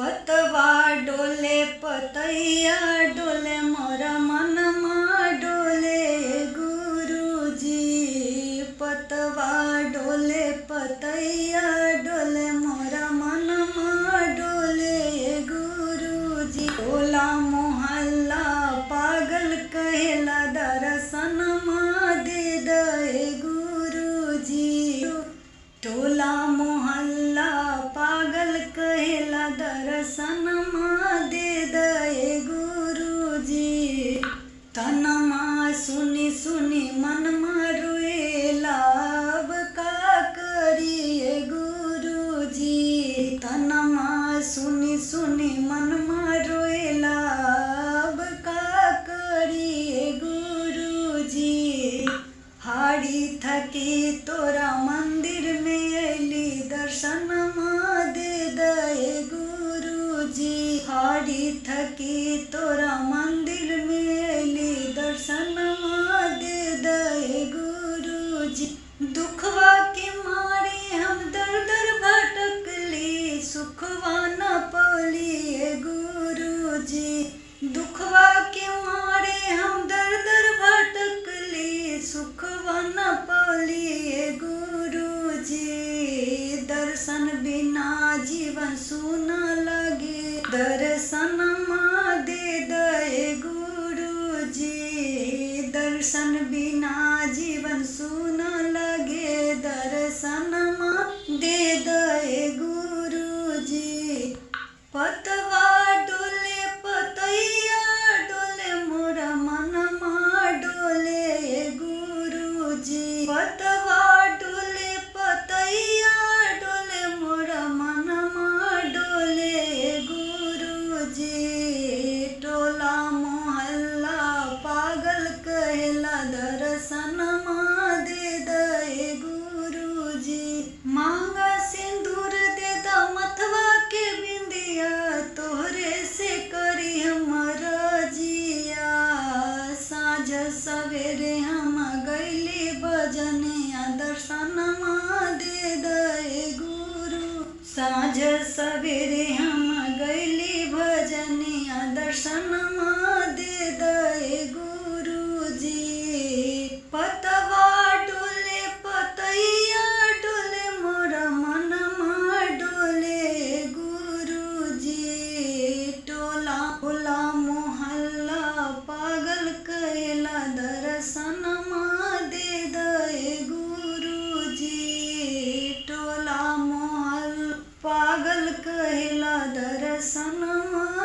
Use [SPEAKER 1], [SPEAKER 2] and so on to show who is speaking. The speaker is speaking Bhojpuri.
[SPEAKER 1] पतवा डोले पतैया डोले मोर मनमा डोले गुरुजी। पतवा डोले पतैया डोले मोर मनमा डोले गुरुजी। टोला मोहल्ला पागल कहेला दर्शनमा दे दे गुरुजी। टोला मोहल्ला पागल कहेला दर्शनमा दे दे गुरुजी। तनमा सुनी सुनी मनमा रोएला अब का करिए गुरुजी। तनमा सुनी सुनी मनमा रोएला अब का करिए गुरुजी। हाड़ी थकी तोरा मंदिर में अली दर्शनमा दे दे गुरुजी। हाड़ी थकी तोरा मंदिर में अली दर्शनमा दे दे गुरुजी। दुखवा के मारे हम दर दर भटकली सुखवा न पौली गुरुजी। दुखवा के मारे हम दर दर भटकली सुखवा न पौली गुरुजी। दर्शन बिना जीवन सूना लगे दर्शनमा दे दे गुरुजी। दर्शन बिना जीवन सूना लगे दर्शनमा दे दे गुरुजी। पतवा डोले पतैया डोले मोर मनमा डोले गुरुजी। पतवा डोले पतैया डोले मोर मनमा डोले गुरुजी। टोला मोहल्ला पागल कहेला दर्शनमा दे दे गुरुजी। मांगा सिंदूर दे दा मथवा के बिंदिया तोहरे से करी हमर जिया। साँझ सवेरे हम गईली बजनिया दर्शनमा दे दे गुरु। साँझ सवेरे हम गईली भजनिया दर्शनमा दे दे गुरुजी। पतवा डोले पतैया डोले मोर मनमा डोले गुरुजी। टोला होला मोहल्ला पागल कहेला दर्शनमा दे दे गुरुजी। टोला मोहल्ला पागल कहेला दर्शनमा